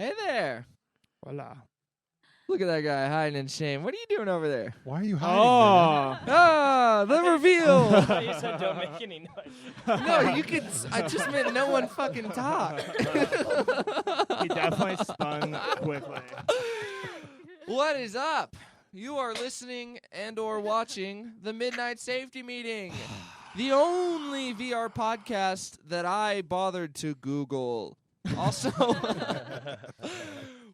Hey there. Voila. Look at that guy hiding in shame. What are you doing over there? Why are you hiding? The reveal. You said don't make any noise. No, you could. I just meant no one fucking talk. He definitely spun quickly. What is up? You are listening and or watching the Midnight Safety Meeting, the only VR podcast that I bothered to Google. Also,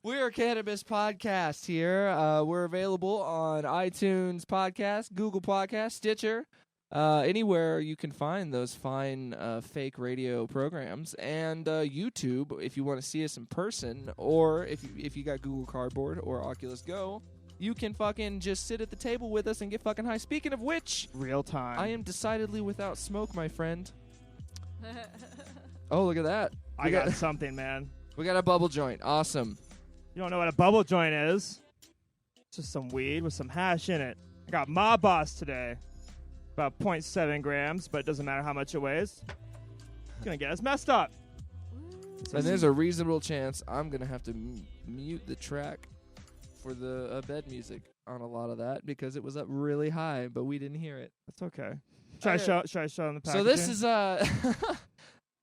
we're a cannabis podcast here. We're available on iTunes Podcast, Google Podcast, Stitcher, anywhere you can find those fine fake radio programs, and YouTube if you want to see us in person, or if you got Google Cardboard or Oculus Go, you can fucking just sit at the table with us and get fucking high. Speaking of which, Real time. I am decidedly without smoke, my friend. Oh, look at that. I got something, man. We got a bubble joint. Awesome. You don't know what a bubble joint is? It's just some weed with some hash in it. I got Ma Boss today. About 0.7 grams, but it doesn't matter how much it weighs. It's going to get us messed up. And there's a reasonable chance I'm going to have to mute the track for the bed music on a lot of that because it was up really high, but we didn't hear it. That's okay. Should I show them the packaging? So this is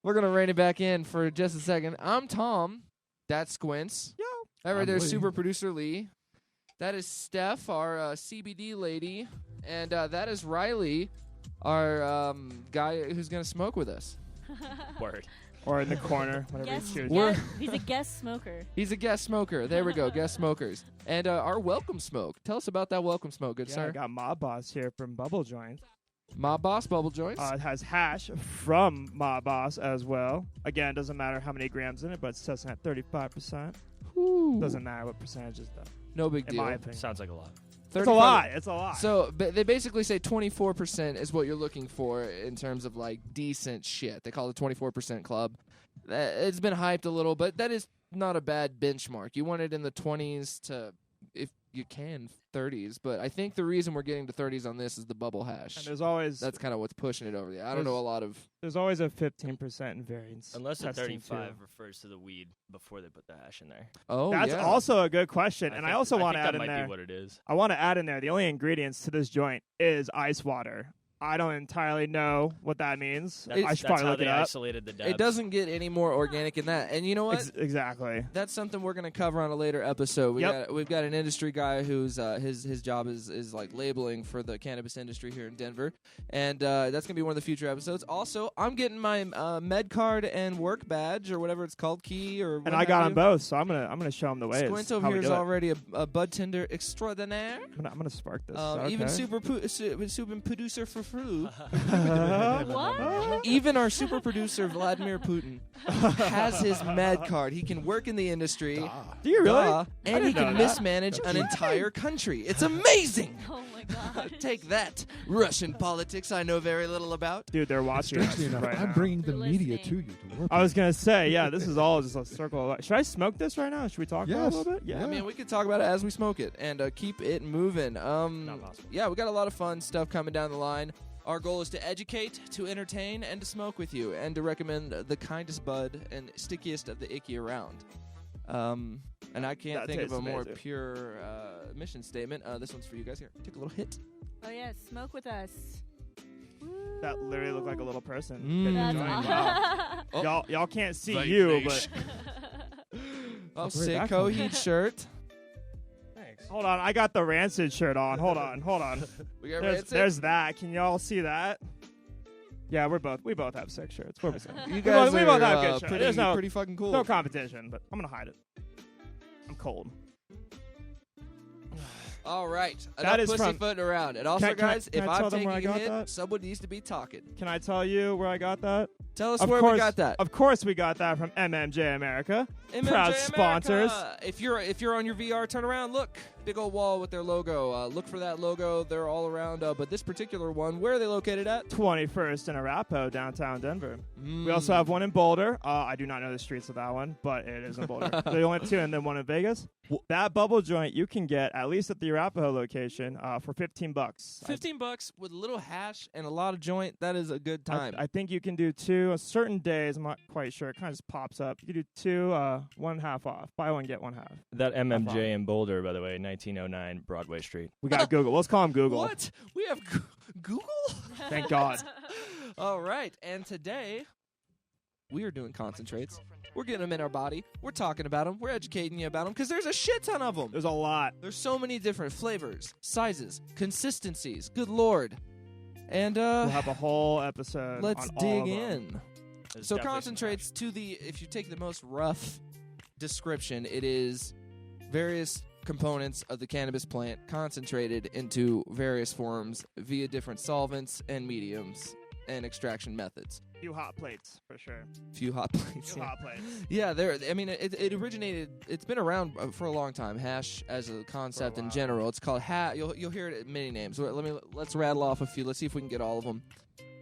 we're gonna rein it back in for just a second. I'm Tom. That's Squints. Yo. That right there is Lee. super producer Lee. That is Steph, our CBD lady, and that is Riley, our guy who's gonna smoke with us. Word. Or in the corner, whatever you choose. He's a guest smoker. He's a guest smoker. There we go, guest smokers. And our welcome smoke. Tell us about that welcome smoke, good Yeah, sir. I got Ma Boss here from Bubble Joint. Ma Boss Bubble Joints. It has hash from Ma Boss as well. Again, it doesn't matter how many grams in it, but it's testing at 35%. Ooh. Doesn't matter what percentage is though. No big In deal. my opinion. Sounds like a lot. It's a lot. It's a lot. So they basically say 24% is what you're looking for in terms of like decent shit. They call it 24% club. It's been hyped a little, but that is not a bad benchmark. You want it in the 20s to, if you can, 30s. But I think the reason we're getting to 30s on this is the bubble hash. And there's always That's kind of what's pushing it over there. I don't know a lot of. there's always a 15% variance. Unless the testing, 35 too. refers to the weed before they put the hash in there. Oh, That's yeah. also a good question, and I think- also want to think add that in might there. be what it is. I want to add in there the only ingredients to this joint is ice water. I don't entirely know what that means. I should That's probably how look they it up. isolated the dabs. It doesn't get any more organic than that. And you know what? Exactly. That's something we're going to cover on a later episode. Yep. We've got an industry guy who's his job is like labeling for the cannabis industry here in Denver, and that's going to be one of the future episodes. Also, I'm getting my med card and work badge or whatever it's called, key or. And I got them both, so I'm gonna show them the ways. Squint over how we here is do it. already a bud tender extraordinaire. I'm gonna spark this. Even Okay. super producer for Fru. What? Even our super producer Vladimir Putin has his med card. He can work in the industry. Do you really? Duh, and he didn't can know that. mismanage an entire country. It's amazing. Oh my god. Take that, Russian politics I know very little about. Dude, they're watching us Strangely enough, right I'm now. bringing the They're media listening. to you to work. I was with. gonna say, yeah, this is all just a circle of life. Should I smoke this right now? Should we talk about it a Yes. little bit? Yeah. I mean, we could talk about it as we smoke it and keep it moving. Not possible. Yeah, we got a lot of fun stuff coming down the line. Our goal is to educate, to entertain, and to smoke with you, and to recommend the kindest bud and stickiest of the icky around. And I can't That think of tastes a more amazing. pure mission statement. This one's for you guys. Here, take a little hit. Oh yeah, smoke with us. That literally looked like a little person. Mm. getting a That's joint. awesome. Wow. Oh. Y'all can't see Vape you, Nation. but Oh, Where'd sick that come Coheed shirt. Thanks. hold on, I got the Rancid shirt on. Hold on. We got There's, Rancid. there's that. Can y'all see that? Yeah, we both have sick shirts. We're both You guys we are both have good shirts. There's pretty fucking cool. no competition, but I'm gonna hide it. I'm cold. All right. That Enough is from- pussyfooting around. And also, Can I- guys, can if I tell I'm them taking where I a got hit, that? someone needs to be talking. Can I tell you where I got that? Tell us Of where course, we got that. Of course, we got that from MMJ America. MMJ proud America. sponsors. If you're on your VR, turn around. Look, big old wall with their logo. Look for that logo. They're all around. But this particular one, where are they located at? 21st in Arapahoe, downtown Denver. Mm. We also have one in Boulder. I do not know the streets of that one, but it is in Boulder. They only have two, and then one in Vegas. That bubble joint you can get, at least at the Arapahoe location, for $15. $15 with a little hash and a lot of joint. That is a good time. I think you can do two on certain days. I'm not quite sure. It kind of just pops up. You can do two, one half off. Buy one, get one half. That MMJ in Boulder, by the way, 1909 Broadway Street. We got Google. Let's call him Google. What? We have Google? Thank God. All right. And today, we are doing concentrates. We're getting them in our body. We're talking about them. We're educating you about them because there's a shit ton of them. There's a lot. There's so many different flavors, sizes, consistencies. Good Lord. And We'll have a whole episode. let's on all dig of them. in. There's So definitely some concentrates to if you take the most rough description, it is various components of the cannabis plant concentrated into various forms via different solvents and mediums and extraction methods. Few hot plates, for sure. Few hot plates. Few Yeah. hot plates. Yeah, it originated. It's been around for a long time. Hash as a concept in while. general. It's called hash. You'll hear it at many names. Let's rattle off a few. Let's see if we can get all of them.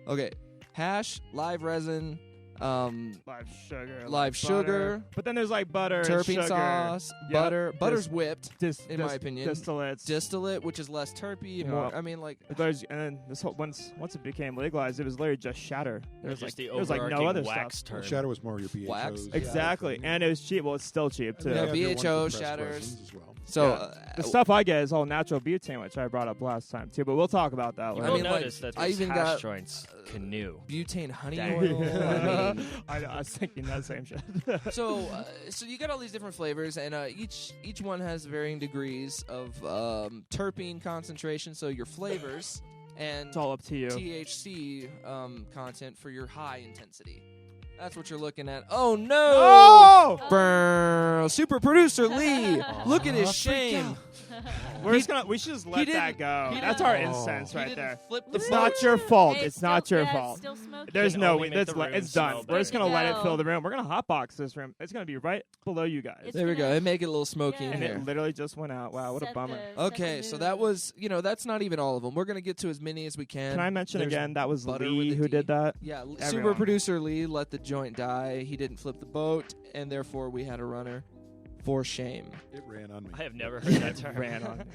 Okay, hash, live resin, Live sugar. live sugar, butter. But then there's like butter, and terpene sugar. sauce, Yep. butter. Butter's whipped, in my Dis- opinion. Distillates. Distillate, which is less terpy and Yeah. more. I mean, like And then this whole once it became legalized, it was literally just shatter. There was just like the there was like no overarching other wax stuff. term. Shatter was more your BHOs. Wax? Exactly, and it was cheap. Well, it's still cheap too. Yeah, They have your BHO, one for pressed shatters. resins as well. so. Yeah. The stuff I get is all natural butane, which I brought up last time too. But we'll talk about that You later. will mean, like, notice that I these even hash got, joints canoe. Butane honey Dang. oil. I mean, I was thinking that same shit. so you got all these different flavors, and each one has varying degrees of terpene concentration. So your flavors and It's all up to you. THC content for your high intensity. That's what you're looking at. Oh no! Oh! Burn. Super producer Lee, look at his Aw, shame. We should just let that didn't- go. he That's didn't- our Oh. incense He right didn't there. flip the It's boat. not your fault. Hey, It's not still- your yeah, fault. It's still smoking. There's Can no only way. make the room It's done. smell We're just gonna better. let it No. fill the room. We're gonna hotbox this room. It's gonna be right below you guys. It's There we go. gonna- And make it a little smoky Yeah. in And here. it literally just went out. Wow, what a Set bummer. the Okay, so that mood. was, that's not even all of them. We're going to get to as many as we can. Can I mention There's again that was butter Lee with a who D. did that? Yeah, super Everyone. producer Lee let the joint die. He didn't flip the boat, and therefore we had a runner. For shame. It ran on me. I have never heard that term. Ran on.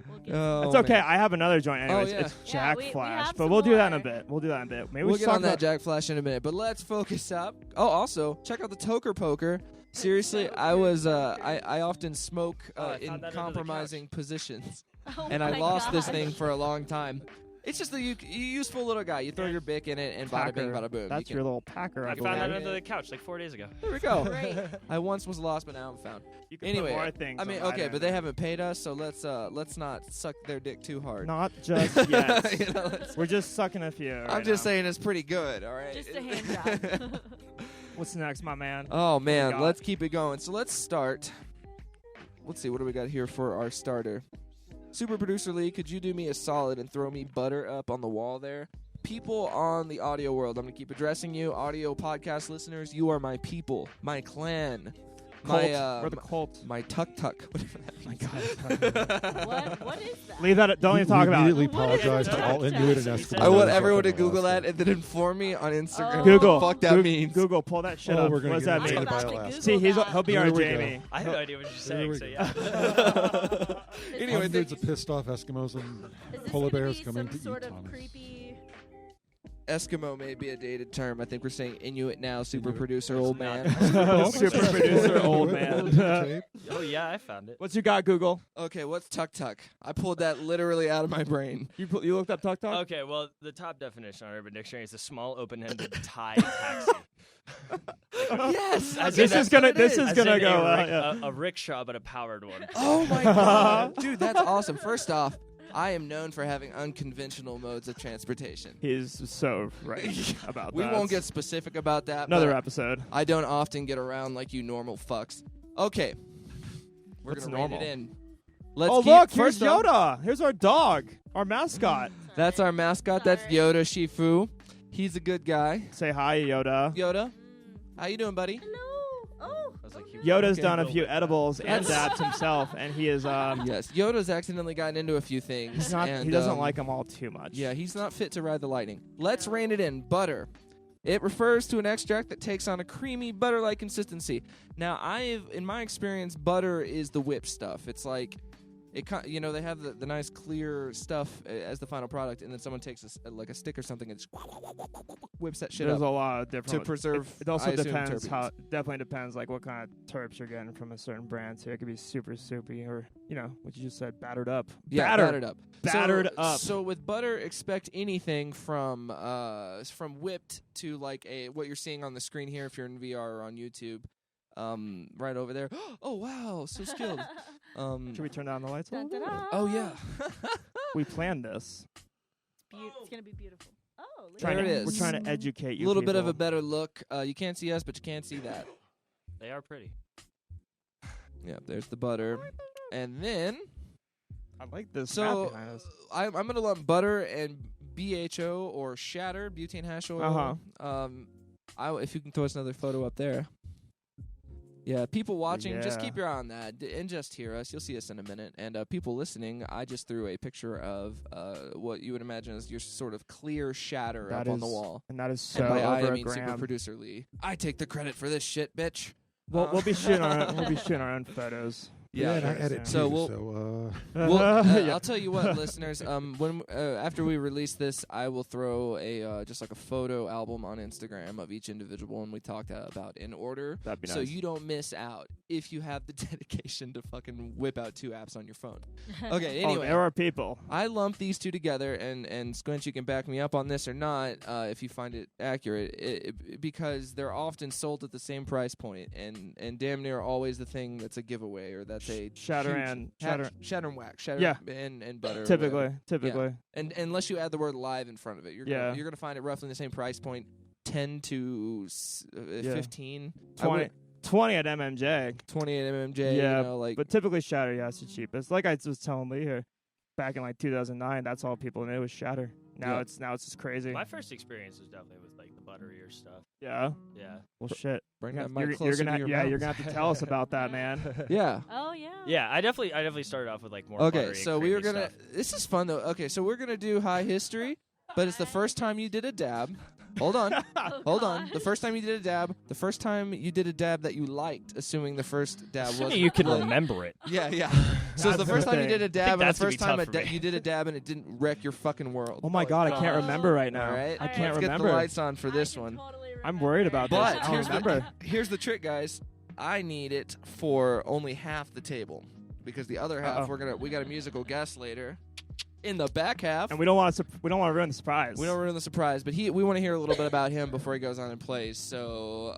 We'll get Oh, It's okay. man. I have another joint. Anyways, yeah. it's Yeah, Jack we Flash, have but some we'll do that in a more. bit. We'll do that in a bit. Maybe We'll we get should on talk that Jack Flash in a minute, but let's focus up. Oh, also, check out the Toker Poker. Seriously, I was I often smoke I in found that under the compromising positions, Oh and I my lost this gosh. thing for a long time. It's just a useful little guy. You throw your bick in it, and bada bing, Packer. bada boom. That's You your little packer. I I found that believe. under the couch like 4 days ago. There we go. Great. I once was lost, but now I'm found. You can Anyway, put more things I mean, on okay, that but they end. haven't paid us, so let's not suck their dick too hard. Not just yet. You know, let's- We're just sucking a few. I'm right just now. saying it's pretty good. All right. Just a hand job. What's next, my man? Oh man, got? let's keep it going. So let's start. Let's see, what do we got here for our starter? Super producer Lee, could you do me a solid and throw me butter up on the wall there? People on the audio world, I'm gonna keep addressing you. Audio podcast listeners, you are my people, my clan, Cult. my We're the cult. my tuk tuk. My God. What is that? Leave that. Don't even talk about it. immediately What is apologize to that? all Inuit and Eskimos. I want that everyone to suffered the Google last that and then inform me on Instagram. Oh. Google. What the fuck that Goo- means. Google. Pull that shit Oh, up. we're gonna What does get that I'm into mean? the about to Alaska. Google See, that. he'll be There our we go. Jamie. I have no idea what you're There saying, we so go. yeah. Anyway, Hundreds of pissed off Eskimos and Is this polar gonna bears be coming some to sort eat of Thomas. creepy? Eskimo may be a dated term. I think we're saying Inuit now. Super Inuit. producer, It's old not. man. Super producer, old man. Oh, yeah, I found it. What's you got, Google? Okay, what's tuk tuk? I pulled that literally out of my brain. You looked up Tuk Tuk? Okay, well, the top definition on Urban Dictionary is a small open-ended Thai taxi. Yes, As This in is a- gonna. This is as gonna in go. a rickshaw, but a powered one. Oh my god, dude, that's awesome. First off, I am known for having unconventional modes of transportation. He's so right about We that. won't get specific about that. another but episode. I don't often get around like you normal fucks. Okay, we're What's gonna normal? rein it in. Let's Oh keep, look, here's first off, Yoda. Here's our dog, our mascot. That's our mascot. That's Sorry. Yoda Shifu. He's a good guy. Say hi, Yoda. Yoda, how you doing, buddy? Hello. Oh. was like, Yoda's Okay. done a Go few with that. edibles and That's- dabs himself, and he is Yes, Yoda's accidentally gotten into a few things. he's not. and, He doesn't like them all too much. Yeah, he's not fit to ride the lightning. Let's rein it in. Butter. It refers to an extract that takes on a creamy, butter-like consistency. Now, in my experience, butter is the whipped stuff. It's like, they have the nice clear stuff as the final product, and then someone takes like a stick or something and just whips that shit There's up a lot of different. to preserve. It also I assume, depends terpenes. definitely depends like what kind of terps you're getting from a certain brand. So it could be super soupy or what you just said, battered up. Yeah, battered up. Battered up. So with butter, expect anything from whipped to like what you're seeing on the screen here if you're in VR or on YouTube. Right over there. Oh wow, so skilled. Should we turn down the lights? Dun, dun, dun. Oh yeah. We planned this. It's gonna be beautiful. Oh, look There at it that. is. We're trying to educate you. A little bit of a people. better look. You can't see us, but you can see that. They are pretty. Yeah, there's the butter. And then, I like this. so map behind us. I'm going to lump butter and BHO or shatter, butane hash oil. If you can throw us another photo up there. Yeah, people watching, just Yeah. keep your eye on that and just hear us. You'll see us in a minute. And people listening, I just threw a picture of what you would imagine is your sort of clear shatter That up on the is- wall. And that is so And by I over a mean super gram. producer Lee. I take the credit for this shit, bitch. We'll be shooting our own photos. Yeah, and I very edit soon. too. So So, Well, Yeah. I'll tell you what, listeners. When after we release this, I will throw a just like a photo album on Instagram of each individual one we talked about in order, That'd be nice. so you don't miss out if you have the dedication to fucking whip out 2 apps on your phone. Okay, Oh, anyway. there are people. I lump these two together, and Squinch, you can back me up on this or not if you find it accurate, because they're often sold at the same price point, and damn near always the thing that's a giveaway or that's a Shatter huge- and shatter shatter. and wax, shatter Yeah. and butter. or whatever. Typically. And unless you add the word live in front of it, you're Yeah. gonna find it roughly in the same price point, 10 to 15. I 20, would- 20 at MMJ. 28 mmJ. Yeah, you know, like But typically Shatter, yeah, it's the cheapest. Like I was telling Lee here, back in like 2009, that's all people knew was Shatter. Now Yeah. it's just crazy. My first experience was definitely with like the butterier stuff. Yeah. Yeah. Well, shit. bring You're, that mic you're closer gonna to your yeah, mouth. you're gonna have to tell us about that, man. Yeah. Oh yeah. Yeah, I definitely started off with like more. Okay, buttery so and we were creamy gonna. stuff. This is fun though. Okay, so we're gonna do high history, but it's the first time you did a dab. Hold on, Oh, hold on. gosh. The first time you did a dab. The first time you did a dab that you liked, assuming the first dab was. You can remember it. Yeah, yeah. So it's the That's first the time you thing. did a dab, and the that's gonna first be time tough for me. you did a dab, and it didn't wreck your fucking world. Oh my god, I can't God. remember right now. All right, I All right. can't let's remember. get the lights on for this I can one. totally I'm worried about remember. this. But I don't here's remember. here's the trick, guys. I need it for only half the table, because the other half Uh-oh. we got a musical guest later. In the back half, And we don't want to ruin the surprise. we don't ruin the surprise, but we want to hear a little bit about him before he goes on and plays. So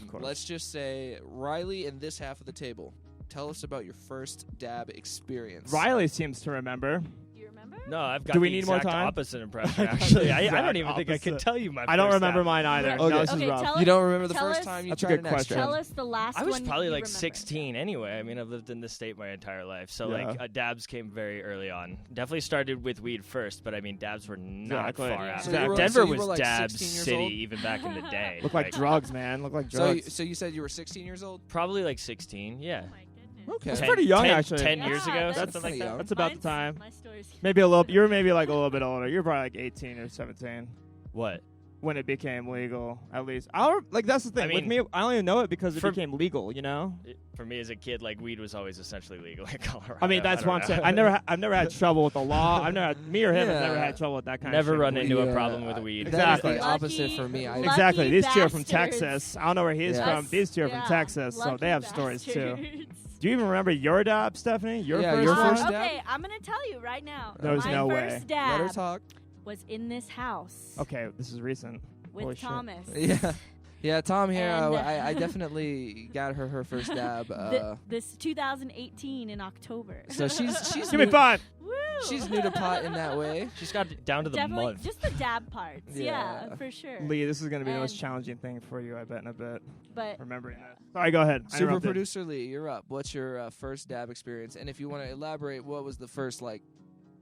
course. let's just say, Riley, in this half of the table, tell us about your first dab experience. Riley seems to remember. Do you remember? No, I've got Do we the need more exact time? opposite impression. Actually, I Exact don't even think I can opposite. tell you my. I don't first remember dab. mine either. Okay. No, this is Okay, rough. tell You don't remember the Tell first us- time you That's a tried good an question. extra? Tell us the last I was one probably you like remember. 16 anyway. I mean, I've lived in this state my entire life, so Yeah. like dabs came very early on. Definitely started with weed first, but I mean, dabs were not Exactly. far Yeah. after. So you were- Denver so you was were, like, dabs 16 years city old? even back in the day. Look like right? drugs, man. Look like So drugs. so you said you were 16 years old? Probably like 16. Yeah. Oh my goodness. Okay. That's pretty young, actually. 10 Yeah, years ago, that's something like pretty that. young. That's about Mine's- the time. My story's Maybe a little. You were maybe like a little bit older. You're probably like 18 or 17 What? when it became legal. At least, like that's the thing. I With mean, me, I only know it because it for- became legal. You know. For me as a kid, like weed was always essentially legal in Colorado. I mean, that's don't what I'm know. saying. I've never had trouble with the law. I've never had, me or him have never Yeah. had trouble with that kind Never of shit. run into Yeah. a problem with weed. Exactly. That is the opposite Lucky- for me. lucky Exactly. These two are from bastards. Texas. I don't know where he is Yeah. from. These two are Yeah. from Texas, so Lucky they have stories too. bastards. Do you even remember your dab, Stephanie? Your Yeah, first your one? first dab? Okay, I'm gonna tell you right now. There's My no way. first Let her dab talk. was in this house Okay, this is recent. with Holy shit. Thomas. Yeah. Yeah, Tom here. And, I definitely got her first dab. This 2018 in October. So she's Give me new, 5. Woo! she's new to pot in that way. She's got it down to the Definitely month. just the dab parts. Yeah. Yeah, for sure. Lee, this is going to be the most And- challenging thing for you, I bet, in a bit. But Remembering that. Sorry, go ahead. I Super interrupted. producer Lee, you're up. What's your first dab experience? And if you want to elaborate, what was the first like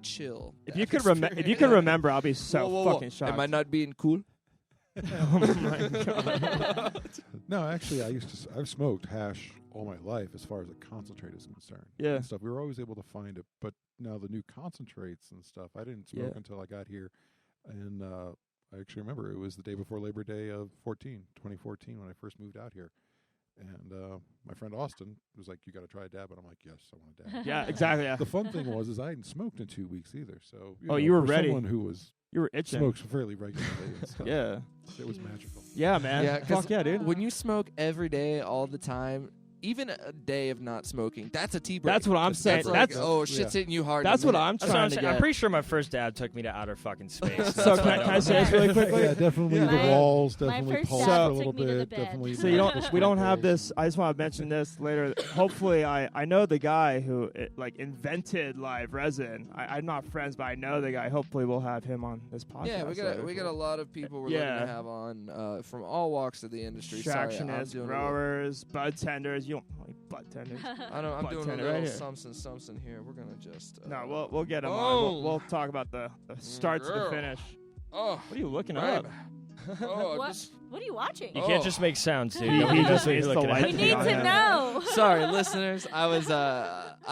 chill? If dab you could experience? remember, I'll be so Whoa, whoa, whoa. fucking shocked. Am I not being cool? Oh my god. No, actually, I've smoked hash all my life as far as a concentrate is concerned. Yeah. And stuff. We were always able to find it, but now the new concentrates and stuff, I didn't smoke Yeah. until I got here. And I actually remember it was the day before Labor Day of 2014, when I first moved out here. And my friend Austin was like, "You got to try a dab," and I'm like, "Yes, I want a dab." Yeah, exactly. Yeah. The fun thing was I hadn't smoked in 2 weeks either. So You were for ready. someone who was You were itching. smokes fairly regularly and stuff, Yeah. it was magical. Yeah, man. Yeah, 'cause Fuck yeah, dude. When you smoke every day, all the time, even a day of not smoking, that's a tea break. That's what I'm saying. That's like, That's oh, shit's hitting you hard. in that's the what minute. I'm That's what trying I'm to saying. I'm get. pretty sure my first dab took me to outer fucking space. So can I say this really quickly? Yeah, definitely Yeah. the My- walls, my definitely first pulsed dab for a little took me to the bit. bed. Definitely. So you magical don't. We don't have strawberries. this. I just want to mention this later. Hopefully, I know the guy who invented live resin. I'm not friends, but I know the guy. Hopefully, we'll have him on this podcast. Yeah, later. we got a lot of people we're Yeah. looking to have on from all walks of the industry. Sorry, I'm Extractionists, doing growers, bud tenders. You don't like bud tenders. I'm bud doing a tender little right here. something here. We're gonna just. No, we'll get him on. Oh. We'll talk about the start to the Girl. finish. Oh, What are you looking right. up? Oh, I'm What? just- What are you watching? You Oh. can't just make sounds, dude. He Nobody knows just what you're needs the looking light We at. to need on to him. know. Sorry, listeners. I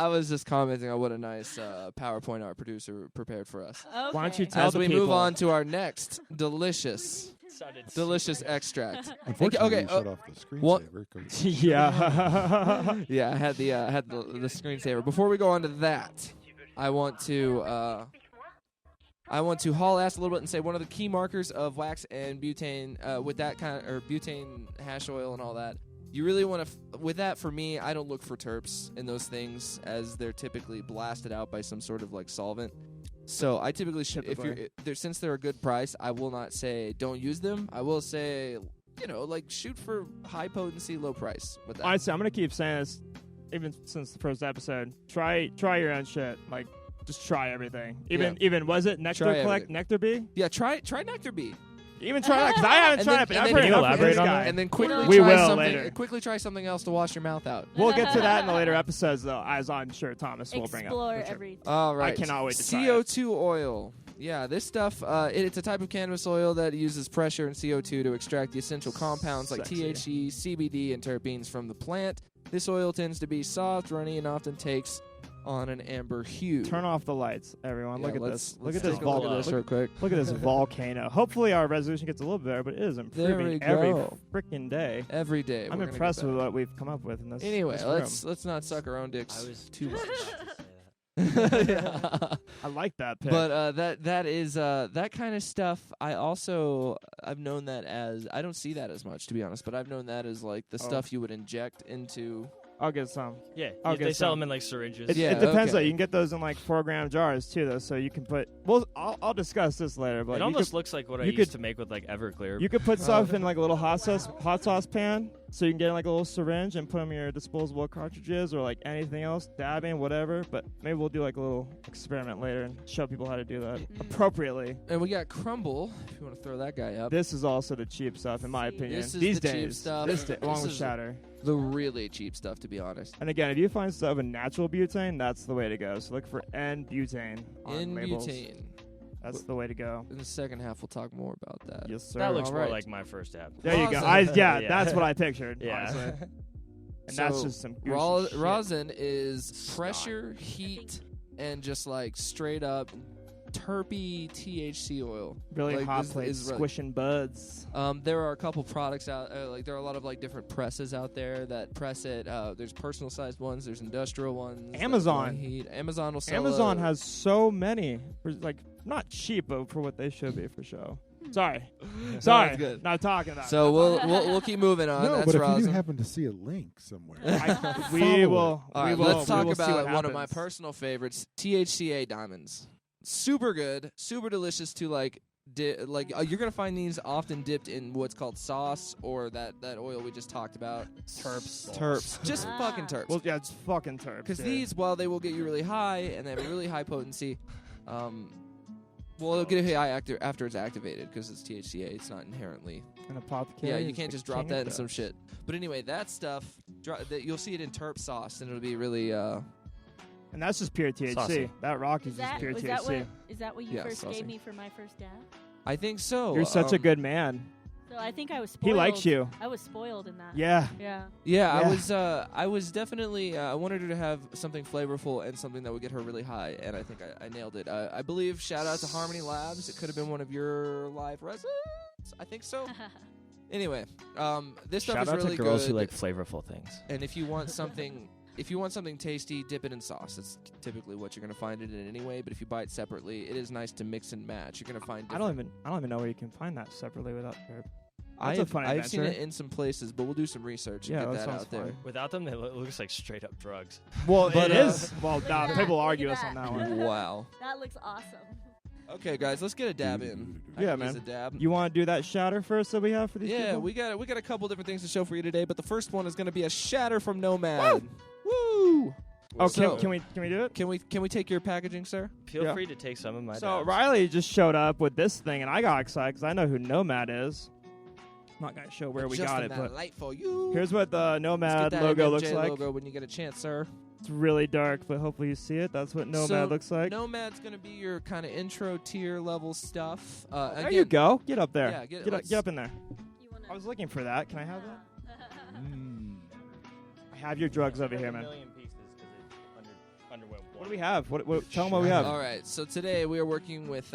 was just commenting on what a nice PowerPoint our producer prepared for us. Okay. Why don't you tell As the we people? move on to our next delicious extract. Unfortunately, Okay, you shut off the what- screensaver. 'Cause Yeah. Yeah, I had the screensaver. Before we go on to that, I want to haul ass a little bit and say one of the key markers of wax and butane with that or butane hash oil and all that. You really want to with that. For me, I don't look for terps in those things as they're typically blasted out by some sort of like solvent. So I typically since they're a good price, I will not say don't use them. I will say, like shoot for high potency, low price with that. Honestly, I'm gonna keep saying this, even since the first episode. Try your own shit. Like, just try everything. Even was it Nectar Try Collect, everything. Nectar Bee? Yeah, try Nectar Bee. Even try that because I haven't And tried then- it. But and I've then- heard Can you enough from elaborate this on guy. that? And then quickly We try will something. later. Quickly try something else to wash your mouth out. We'll get to that in the later episodes, though, as I'm sure Thomas will bring up. Explore For sure. everything. All right. I cannot wait to try it. CO2 oil. Yeah, this stuff, it's a type of cannabis oil that uses pressure and CO2 to extract the essential compounds like Sexy. THC, CBD, and terpenes from the plant. This oil tends to be soft, runny, and often takes on an amber hue. Turn off the lights, everyone. Yeah, Look at let's- this. Look let's at this take a look at volcano. this real quick. Look at this volcano. Hopefully our resolution gets a little bit better, but it is There improving we every go. freaking day. Every day. I'm we're gonna impressed get with better. what we've come up with in this. Anyway, this let's not suck our own dicks I was too much. much. Yeah. room. I like that pick. But that is that kind of stuff. I've known that as I don't see that as much, to be honest. But I've known that as like the Oh. stuff you would inject into. I'll get some. Yeah, I'll they get sell some. them in like syringes. It, Yeah, it depends okay. though. You can get those in like 4-gram jars too, though. So you can put. Well, I'll discuss this later. But It you almost could, looks like what I you used could- to make with like Everclear. you could put stuff in like a little hot sauce pan, so you can get in like a little syringe and put them in your disposable cartridges or like anything else, dabbing, whatever. But maybe we'll do like a little experiment later and show people how to do that appropriately. And we got Crumble. If you want to throw that guy up, This is also the cheap stuff, in my opinion. This is These the cheap days, stuff. This day, along This with is- shatter. the really cheap stuff, to be honest. And again, if you find stuff in natural butane, that's the way to go. So look for N-butane on In labels. butane. That's the way to go. In the second half, we'll talk more about that. Yes, sir. that looks All more right. like my first app. There you go. Rosin. Yeah, Yeah. that's what I pictured. Yeah. Honestly. And So, that's just some goofy shit. rosin is pressure, heat, and just like straight up terpy THC oil. Really like, hot this plate, is really- squishing buds. There are a couple products out, like there are a lot of like different presses out there that press it. There's personal sized ones. There's industrial ones. that Amazon. want heat. Amazon will sell. Amazon has so many. For, like, not cheap, but for what they should be for show. Sorry. Sorry. that's good. Not talking about So we'll keep moving on. no, That's but if rosin. you do happen to see a link somewhere, we follow will. it. All right, we will, let's talk we will see what about one of my happens. personal favorites, THCA diamonds. Super good, super delicious to like. You're gonna find these often dipped in what's called sauce or that oil we just talked about. Terps, just Ah. fucking terps. Well, yeah, it's fucking terps. Because dude. these, while they will get you really high and they have a really high potency, it'll get you high after it's activated because it's THCA. It's not inherently. An apothecary. Yeah, you is can't the just drop king that of in some terps. shit. But anyway, that stuff, you'll see it in terp sauce, and it'll be really. And that's just pure THC. Saucy. That rock is Is just that, pure was THC. that what is that what you Yeah, first saucy. gave me for my first dab? I think so. You're such a good man. So I think I was spoiled. He likes you. I was spoiled in that. Yeah. Yeah. Yeah, I was definitely. I wanted her to have something flavorful and something that would get her really high, and I think I nailed it. I believe. Shout out to Harmony Labs. It could have been one of your live residents. I think so. Anyway, this stuff Shout is out really to girls good. who like flavorful things. And if you want something, tasty, dip it in sauce. That's typically what you're gonna find it in anyway. But if you buy it separately, it is nice to mix and match. You're gonna find. I don't even know where you can find that separately without her. That's a fun I've seen adventure. it in some places, but we'll do some research and Yeah, get that that sounds out there. fun. Without them, it looks like straight up drugs. Well, But, it is. Well, nah, Yeah, people look argue at us on that. that one. Wow. That looks awesome. Okay, guys, let's get a dab in. I Yeah, can use man. a dab. You want to do that shatter first that we have for these Yeah, people? we got a couple different things to show for you today, but the first one is going to be a shatter from Nomad. Woo! Oh, So- can we do it? Can we take your packaging, sir? Feel Yeah. free to take some of my So dabs. Riley just showed up with this thing, and I got excited because I know who Nomad is. I'm not gonna show where we Just got a it, but light for you. here's what the Let's Nomad get that logo MJ looks like. logo when you get a chance, sir. It's really dark, but hopefully you see it. That's what Nomad So, looks like. Nomad's going to be your kind of intro tier level stuff. There Again, you go. Get up there. Yeah, get let's- up in there. You wanna I was looking for that. Can I have that? Mm. I have your drugs over here, A man. million pieces 'cause it underwent What do we have? What tell them what we have. All right, so today we are working with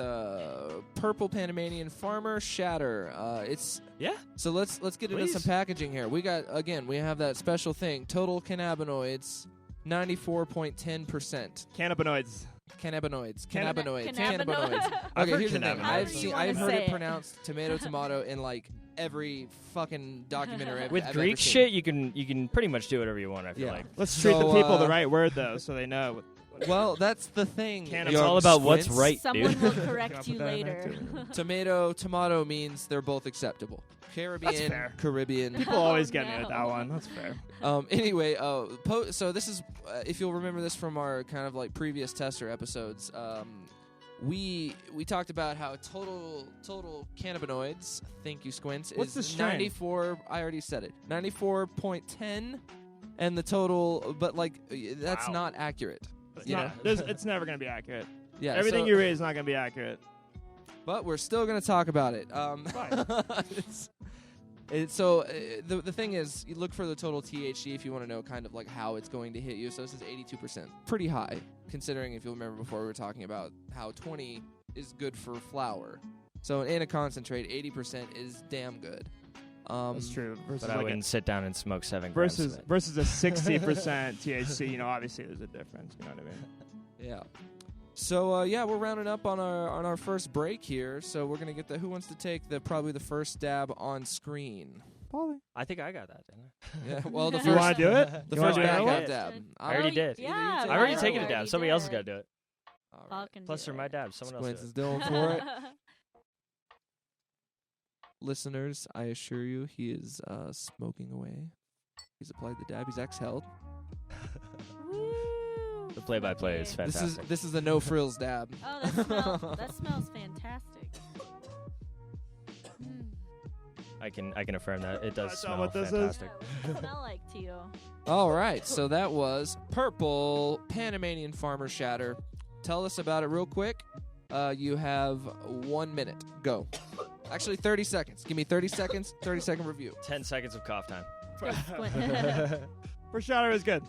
Purple Panamanian Farmer Shatter. It's Yeah. So let's get into Please. some packaging here. We have that special thing. Total cannabinoids, 94.10%. Cannabinoids. Cannabinoids. Canna- Cannabinoids. cannabinoid. Cannabinoids. I've Okay, heard here's the thing. cannabinoids. However you I've wanna heard say it it. pronounced tomato in like every fucking documentary I've With ever Greek seen. shit, you can pretty much do whatever you want. I feel Yeah. like Let's treat the So, people the right word though, so they know. Well, that's the thing. Cannabis. it's Your all about what's squints. right, Someone dude. will Can I correct put you that in there, later. Tomato means they're both acceptable. Caribbean, fair. Caribbean. People always Oh, get me with that no. one. That's fair. Anyway, so this is if you'll remember this from our kind of like previous tester episodes. We talked about how total cannabinoids. Thank you, Squints. What's is the strain? 94. I already said it. 94.10, and the total. But like that's Wow. not accurate. It's, You not, it's never going to be accurate. Yeah. Everything so- you read is not going to be accurate. But we're still going to talk about it. The thing is, you look for the total THC if you want to know kind of like how it's going to hit you. So this is 82%. Pretty high, considering if you'll remember before we were talking about how 20 is good for flour. So in a concentrate, 80% is damn good. That's true. Versus But I like wouldn't sit down and smoke 7 grams versus of it. versus a 60% THC. You know, obviously there's a difference. You know what I mean? Yeah. So we're rounding up on our first break here. So we're gonna get who wants to take probably the first dab on screen. Paulie. I think I got that, didn't I? Yeah. Well, the You first want to do it? the You wanna first do back that one? half dab. I already did. Yeah, I've I've already Riley taken a already dab. Somebody else has did. got to do it. All Paul right. can Plus, do for my it. dab, someone else Squints do is it. going for it. Listeners, I assure you, he is smoking away. He's applied the dab. He's exhaled. Woo. The play-by-play is fantastic. This is a no frills dab. Oh, that smells fantastic. Mm. I can affirm that it does That's smell what this is? fantastic. What does it smell like to you? All right, so that was Purple Panamanian Farmer Shatter. Tell us about it real quick. You have 1 minute. Go. Actually, 30 seconds. Give me 30 seconds. 30-second review. 10 seconds of cough time. For shatter is good.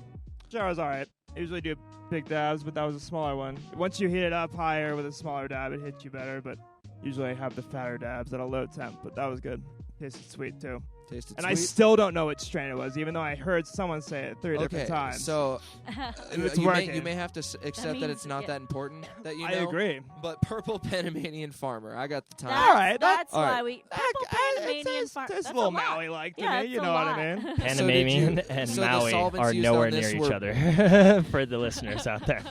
Shatter is all right. I usually do big dabs, but that was a smaller one. Once you heat it up higher with a smaller dab, it hits you better. But usually I have the fatter dabs at a low temp. But that was good. Tasted sweet too. Tasted And sweet. I still don't know what strain it was, even though I heard someone say it 3 different Okay, times. so It's you working. may have to accept that means- it's not yeah. that important that you know. I agree. But Purple Panamanian Farmer, I got the time. All right, That's all why right. we Purple Panamanian farm. It's That's a little lot. Maui-like to Yeah, me. it's You a know what lot. I mean? So did Panamanian you- and so the Maui solvents are used nowhere on this near each were- other for the listeners out there.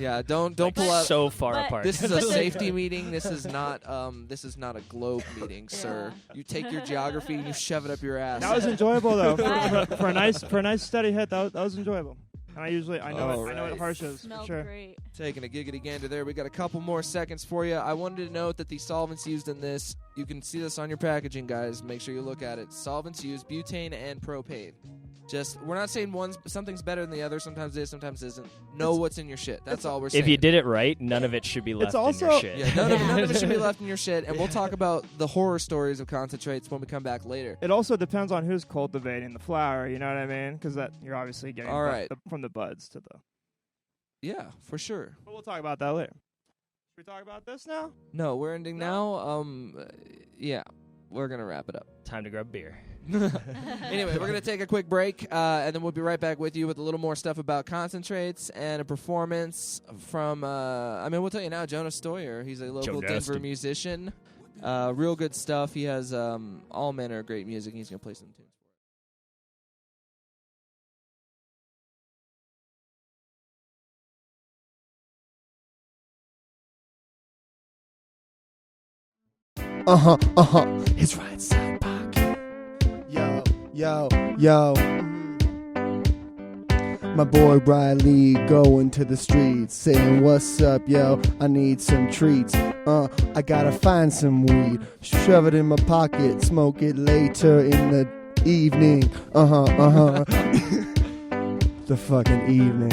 Yeah, don't Like, pull out. so far But- apart. This is a safety meeting. This is not a globe meeting, sir. Yeah. You take your geography and you shove it up your ass. That was enjoyable though. Right. For a nice steady hit, that was enjoyable. And I know Alright. it harshes for Smelled sure. great. Taking a giggity gander there. We got a couple more seconds for you. I wanted to note that the solvents used in this, you can see this on your packaging, guys. Make sure you look at it. Solvents used, butane and propane. Just we're not saying something's better than the other. Sometimes it is, sometimes it isn't. Know what's in your shit. That's all we're saying. If you did it right, none of it should be left in also- your shit. Yeah, none of it should be left in your shit. And we'll talk about the horror stories of concentrates when we come back later. It also depends on who's cultivating the flower. You know what I mean? Because that you're obviously getting All right. from the buds to the. Yeah, for sure. But we'll talk about that later. Should we talk about this now? No, we're ending now. Yeah, we're gonna wrap it up. Time to grab beer. Anyway, we're going to take a quick break, and then we'll be right back with you with a little more stuff about concentrates and a performance from, we'll tell you now, Jonah Stoyer. He's a local Denver musician. Real good stuff. He has all manner of great music. He's going to play some tunes. His right side pocket. Yo. My boy Riley going to the streets, saying, "What's up, yo? I need some treats. I gotta find some weed. Shove it in my pocket, smoke it later in the evening. The fucking evening."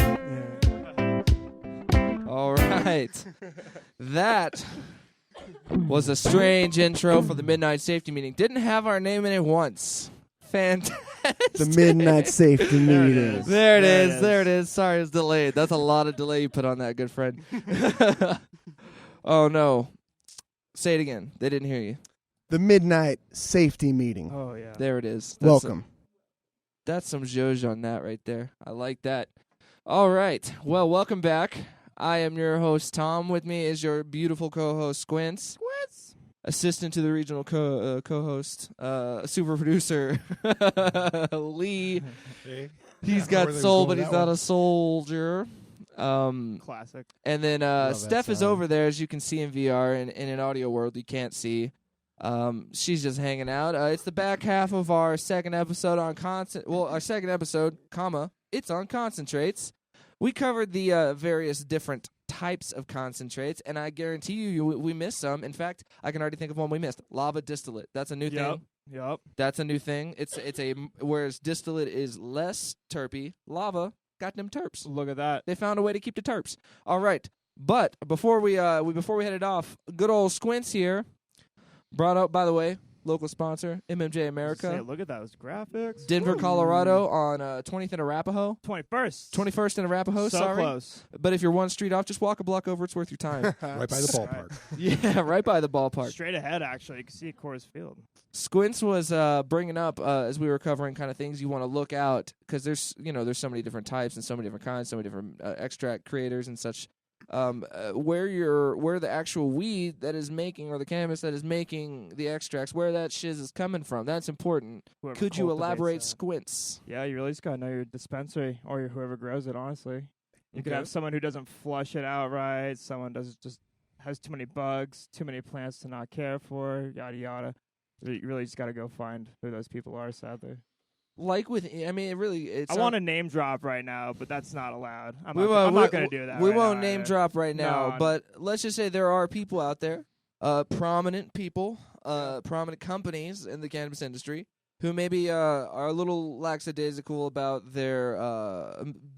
All right. That was a strange intro for the Midnight Safety Meeting. Didn't have our name in it once. Fantastic. The midnight safety meeting. There it is. Sorry, it's delayed. That's a lot of delay you put on that, good friend. Oh, no. Say it again. They didn't hear you. The midnight safety meeting. Oh yeah. There it is. Welcome. That's some zhuzh on that right there. I like that. All right. Well, welcome back. I am your host, Tom. With me is your beautiful co-host, Squints. Assistant to the regional co-host, super producer, Lee. Hey. He's got soul, but he's not a soldier. Classic. And then Love that Steph is song. over there, as you can see in VR. And in an audio world, you can't see. She's just hanging out. It's the back half of our second episode on our second episode, it's on concentrates. We covered the various different types of concentrates, and I guarantee you we missed some. In fact, I can already think of one we missed. Lava distillate. That's a new thing. Yep. That's a new thing. It's whereas distillate is less terpy, lava got them terps. Look at that. They found a way to keep the terps. All right, but before we headed off, good old Squints here brought up, by the way, local sponsor MMJ America. Say, look at those graphics. Denver, Woo. Colorado on 20th and Arapahoe. 21st and Arapahoe, So sorry. close. But if you're one street off, just walk a block over. It's worth your time. Right by the ballpark. Yeah, right by the ballpark. Straight ahead, actually. You can see Coors Field. Squints was bringing up as we were covering kind of things you want to look out, because there's so many different types and so many different kinds, so many different extract creators and such. Where the actual weed that is making, or the cannabis that is making the extracts, where that shiz is coming from. That's important. Whoever Could you cultivates elaborate, that. Squints? Yeah, you really just gotta know your dispensary or whoever grows it. Honestly, you could Okay. have someone who doesn't flush it out right. Someone just has too many bugs, too many plants to not care for. Yada yada. You really just gotta go find who those people are. Sadly, Like with, it's. I want to name drop right now, but that's not allowed. I'm We not gonna do that. We right won't now, name either. drop right now, No. but let's just say there are people out there, prominent people, prominent companies in the cannabis industry who maybe are a little lackadaisical about their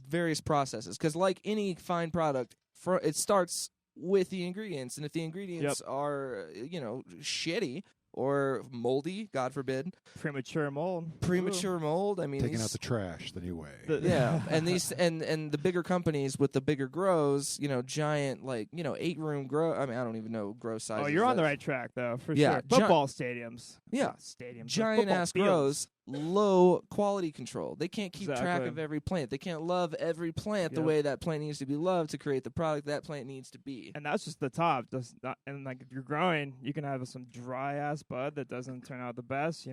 various processes. Because like any fine product, it starts with the ingredients, and if the ingredients are shitty or moldy, God forbid, Premature mold. mold. I mean, Taking out the trash the new way. yeah, and these and the bigger companies with the bigger grows, giant 8-room grow. I mean, I don't even know grow sizes. Oh, you're on the right track though, for Yeah, sure. Football stadiums. Yeah, Not stadiums. but giant football ass fields. grows, low quality control. They can't keep track Exactly. of every plant. They can't love every plant the Yep. way that plant needs to be loved to create the product that plant needs to be. And that's just the top. And like if you're growing, you can have some dry ass bud that doesn't turn out the best.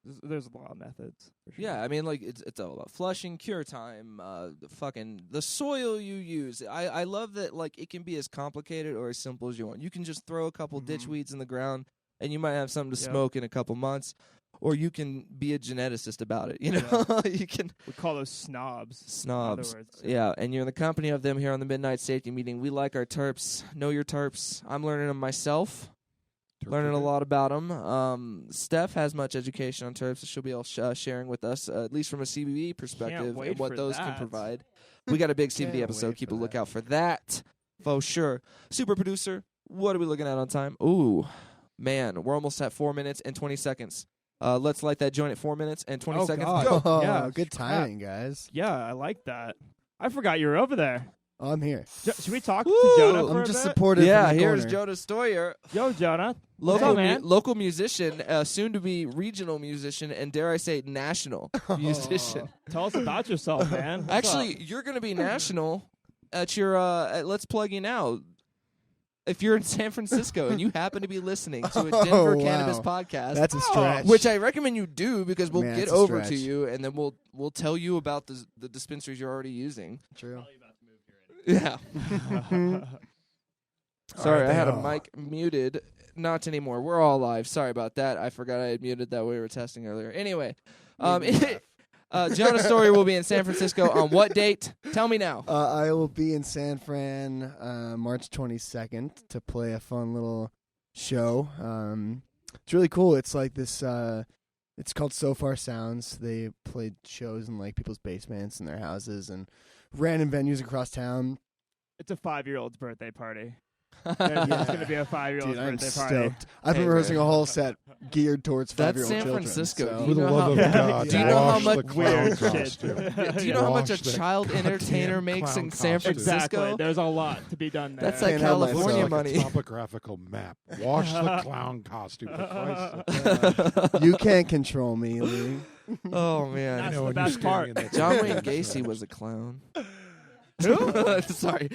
There's a lot of methods. For sure. Yeah, I mean, it's all about flushing, cure time, the soil you use. I love that it can be as complicated or as simple as you want. You can just throw a couple ditch weeds in the ground, and you might have something to Yep. smoke in a couple months, or you can be a geneticist about it. You can We call those snobs. snobs. In other words. Yeah, and you're in the company of them here on the Midnight Safety Meeting. We like our terps. Know your terps. I'm learning them myself. learning a lot about them. Steph has much education on turf, so she'll be all sharing with us, at least from a CBD perspective, wait and what for those can that. provide. We got a big CBD Can't episode. wait Keep for a that. lookout for that, for sure. Super producer, what are we looking at on time? Ooh, man, we're almost at 4 minutes and 20 seconds. Let's light that joint at 4 minutes and 20 Oh, seconds. God. Go. Oh, Yeah, good crap. timing, guys. Yeah, I like that. I forgot you were over there. Oh, I'm here. Should we talk Woo! to Jonah for I'm a just bit? supportive. Yeah, from the here's corner. Jonah Stoyer, Yo, Jonah. What's local up, man? local musician, soon to be regional musician, and dare I say national musician. Tell us about yourself, man. What's Actually, up? you're going to be national at your Let's Plug You Now. If you're in San Francisco and you happen to be listening to a Denver Oh, Cannabis wow. podcast, That's a stretch. which I recommend you do because we'll Man, get it's a over to stretch. you and then we'll tell you about the dispensaries you're already using. True. Yeah. Sorry, Aren't I had they a all? mic muted. Not anymore. We're all live. Sorry about that. I forgot I had muted that we were testing earlier. Anyway, Jonah Stoyer will be in San Francisco on what date? Tell me now. I will be in San Fran March 22nd to play a fun little show. It's really cool. It's like this. It's called So Far Sounds. They played shows in like people's basements and their houses and random venues across town. It's a 5-year-old's birthday party. It's going to be a 5-year-old's Dude, I'm birthday party. stoked. I've been Hey, rehearsing man. a whole set geared towards That's 5-year-old San children. Francisco. so- Do For you the know love how- of Yeah, God, do you know how wash much the clown weird shit? costume. Do you know how much a Wash that child entertainer goddamn makes in clown San costume. Francisco? Exactly. There's a lot to be done there. That's like Can't help California myself. money. A topographical map. Wash the clown costume. For Christ's sake. You can't control me, Lee. Oh man. I That's know the when best you're part. staring at that John thing. Wayne Gacy was a clown. Who? Sorry.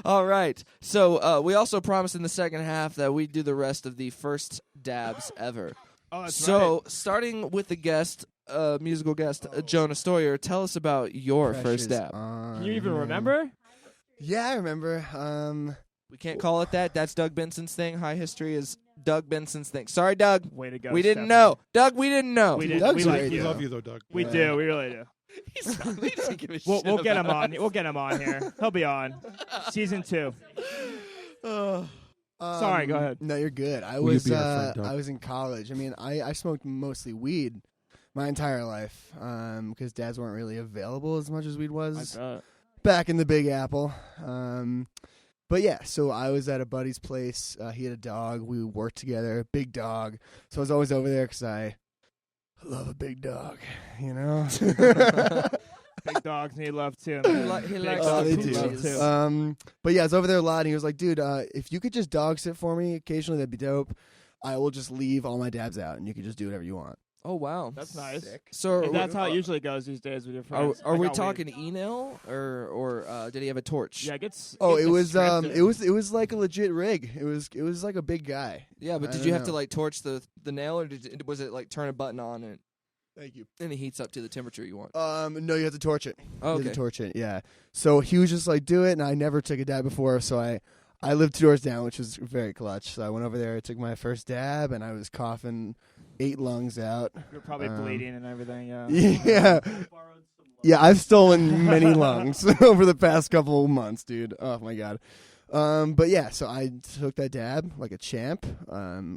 All right. So we also promised in the second half that we'd do the rest of the first dabs ever. Oh, that's So right. starting with the guest, musical guest, Jonah Stoyer, tell us about your first Pressure's dab. on. Can you even remember? Yeah, I remember. We can't call it that. That's Doug Benson's thing. High history is Doug Benson's thing. Sorry, Doug. Way to go. We didn't Stephanie. know. Doug, we didn't know. We didn't. Doug's We, a like, radio. We love you though, Doug. we do. We really do. He doesn't give a We'll shit get him about on. We'll get him on here. He'll be on. Season 2. Sorry, go ahead. No, you're good. I Will you was be our friend, Doug? I was in college. I mean, I smoked mostly weed my entire life because dads weren't really available as much as weed was back in the Big Apple. But yeah, so I was at a buddy's place. He had a dog. We worked together, big dog. So I was always over there because I love a big dog, you know? Big dogs need love too. He man. he Big likes Oh, dogs they need do. love too. But yeah, I was over there a lot, and he was like, dude, if you could just dog sit for me occasionally, that'd be dope. I will just leave all my dabs out, and you can just do whatever you want. Oh wow. That's nice. So And that's how it usually goes these days with your Are, friends. are I we got talking weed. email or did he have a torch? Yeah, it gets. Oh, gets it was restricted. it was like a legit rig. It was like a big guy. Yeah, but I did don't you have to know. like torch the nail or was it like turn a button on and Thank you. it heats up to the temperature you want? No, you have to torch it. Oh, You have okay. to torch it. Yeah. So he was just like, do it, and I never took a dab before, so I lived 2 doors down, which was very clutch. So I went over there, I took my first dab, and I was coughing 8 lungs out. You're probably bleeding and everything. Yeah. Yeah. Yeah, I've stolen many lungs over the past couple of months, dude. Oh my god. But yeah, so I took that dab like a champ.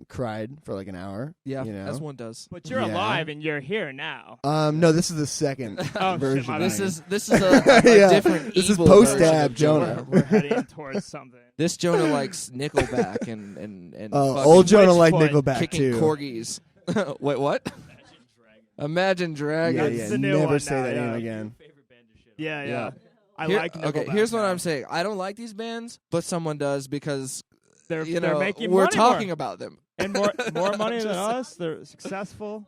Cried for like an hour. Yeah, you know? as one does. But you're Yeah. alive and you're here now. No, this is the second Oh, shit, version. my of This bad. me. is a Yeah, different. this is evil post-dab version of Jonah. We're heading towards something. This Jonah likes Nickelback and fucking Old Jonah like Witchfoot Nickelback kicking too. corgis. Wait, what? Imagine Yeah, Dragons. yeah. the new Never one say now, that name yeah. again. Yeah, yeah. Yeah. I Here- like okay, Nickelback here's what now. I'm saying. I don't like these bands, but someone does because They're you they're know making we're money talking more. about them. and more money than Just- us. They're successful.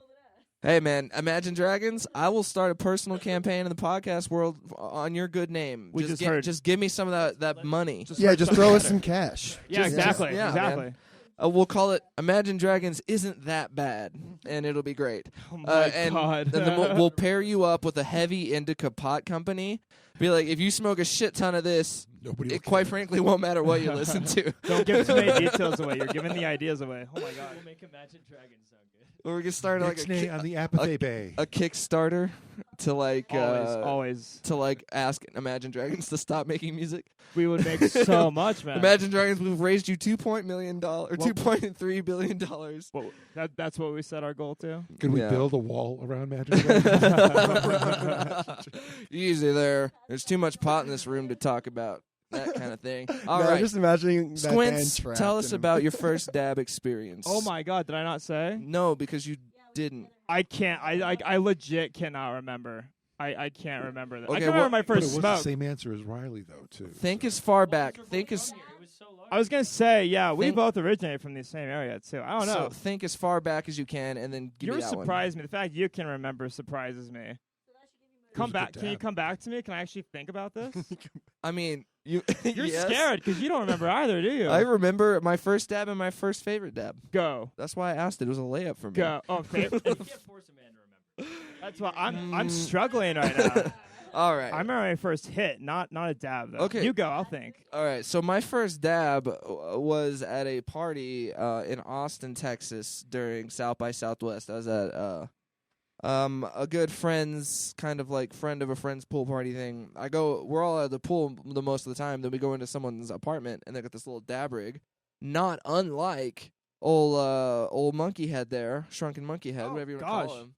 Hey man, Imagine Dragons. I will start a personal campaign in the podcast world on your good name. We just heard. just give me some of that money. Yeah, heard just something throw us better. some cash. Yeah, Just- exactly. yeah, exactly. man. We'll call it Imagine Dragons isn't that bad, and it'll be great. Oh my and god. then we'll pair you up with a heavy indica pot company. Be like, if you smoke a shit ton of this, Nobody will it quite care. frankly won't matter what you listen to. Don't give too many details away. You're giving the ideas away. Oh my god. We'll make Imagine Dragons sound good. Or we can start like Ixnay on the Apathy Bay. a Kickstarter to like Always. to like ask Imagine Dragons to stop making music. We would make so much, man. Imagine Dragons, we've raised you $2.3 billion. Well, that's what we set our goal to. Can we Yeah. build a wall around Magic Dragons? Easy there. There's too much pot in this room to talk about that kind of thing. All No, right, just imagining that Squints, man trapped tell us in him. about your first dab experience. Oh my God, did I not say? No, because you didn't. I can't. I legit cannot remember. I can't remember that. I Okay, can remember my But it first was smoke. the same answer as Riley, though, too. Think as far back. Think as I was gonna say, yeah, we Think- both originate from the same area too. I don't know. So think as far back as you can, and then give You're me that one. surprised me. The fact you can remember surprises me. Come a back. good Can you dab. come back to me? Can I actually think about this? I mean, you. You're yes. scared because you don't remember either, do you? I remember my first dab and my first favorite dab. Go. That's why I asked it. It was a layup for me. Go. Oh, that's why I'm struggling right now. All right. I remember my first hit, not a dab though. Okay. You go. I'll think. All right. So my first dab was at a party in Austin, Texas during South by Southwest. I was at a good friend's kind of like friend of a friend's pool party thing. We're all at the pool the most of the time. Then we go into someone's apartment and they got this little dab rig, not unlike old monkey head there, shrunken monkey head, Oh, whatever you want to gosh. call him.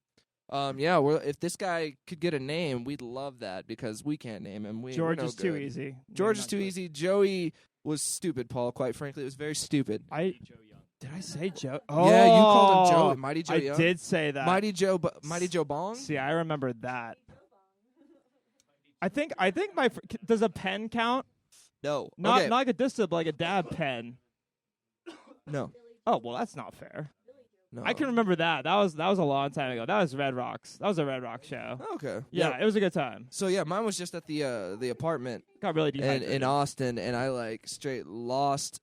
If this guy could get a name, we'd love that because we can't name him. George we're no is too good. easy. George Not is too good. easy. Joey was stupid, Paul. Quite frankly, it was very stupid. Did I say Joe? Yeah, you called him Oh, Joey. Mighty Joe I Young. did say that. Mighty Joe Bong. See, I remember that. I think my does a pen count? No, Not okay. not like a distal, but like a dab pen. No, Oh well, that's not fair. no. I can remember that. That was a long time ago. That was Red Rocks. That was a Red Rock show. Okay. Yeah, it was a good time. So yeah, mine was just at the apartment Got really dehydrated. in Austin, and I like straight lost.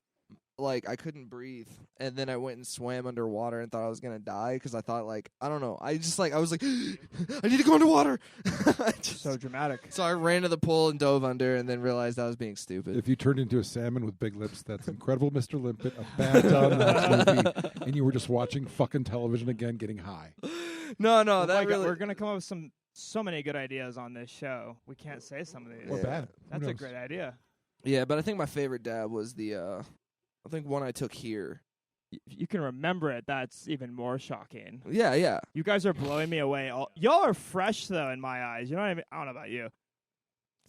Like I couldn't breathe, and then I went and swam underwater and thought I was gonna die because I thought like I don't know. I was like I need to go underwater. So dramatic. So I ran to the pool and dove under, and then realized I was being stupid. If you turned into a salmon with big lips, that's incredible, Mr. Limpet. A bad Don Knotts movie, and you were just watching fucking television again, getting high. No, Oh that my God, really. we're gonna come up with so many good ideas on this show. We can't say some of these. Or Yeah. bad. Who That's a knows? great idea. Yeah, but I think my favorite dab was I think one I took here. You can remember it. That's even more shocking. Yeah. You guys are blowing me away. Y'all are fresh though in my eyes. You know what I mean? I don't know about you.